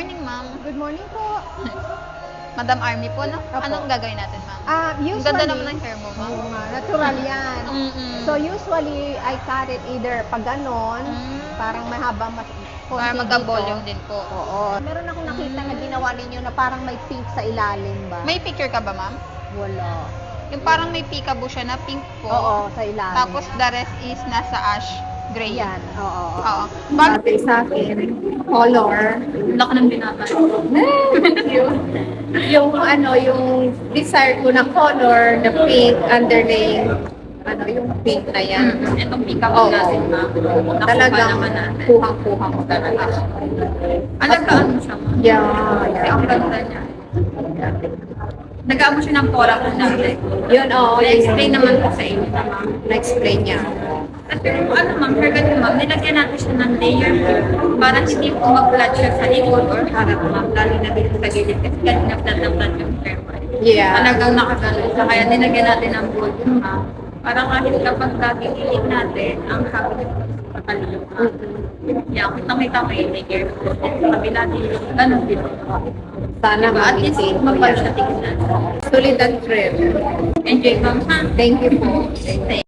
morning, ma'am. Good morning po. Madam Army po, no? Opo. Anong gagawin natin, ma'am? Ang Usually, ganda naman ng hair mo, ma'am. Oo nga, natural yan. Mm-mm. So usually, I cut it either pag ganon, parang mahaba mas Para konti magka-volume dito. din po. Oo. Meron akong nakita na ginawa ninyo na parang may pink sa ilalim ba? May picture ka ba, ma'am? Wala. Yung parang may peekaboo siya na pink po. Oo, sa ilalim. Tapos the rest is nasa ash gray. Yan. Oo. Oo. Bag Sabi sa akin, color. Laki ng binata. yung ano, yung desire ko na color, the pink underlay, ano, yung pink na yan. Itong peekaboo Oo. natin, ma'am. Nakuha Talagang naman natin. kuhang-kuha mo talaga. Alagaan mo siya, ma'am. Yeah, Kasi ang ganda niya. Nag-aamo siya ng pora ko natin. Yun, oo. Na-explain naman po sa inyo, ma'am. Na-explain niya. At pero ano ma'am, haircut mo ma'am, nilagyan natin siya ng layer para hindi po mag-flat siya sa likod or harap ma'am, lalo na dito sa gilid kasi kanina flat na flat yung hair mo. Yeah. Talagang nakagano siya, kaya nilagyan natin ng volume ma'am, para kahit kapag gagilid natin, ang habit patalino ma'am. Yeah, kita mo yung layer po. Sa kabila dito, ganun dito. Sana Diba? At least ma-maintain mo mapal yan. siya tignan. Solid and trim. Enjoy ma'am ha? Thank you po. Thank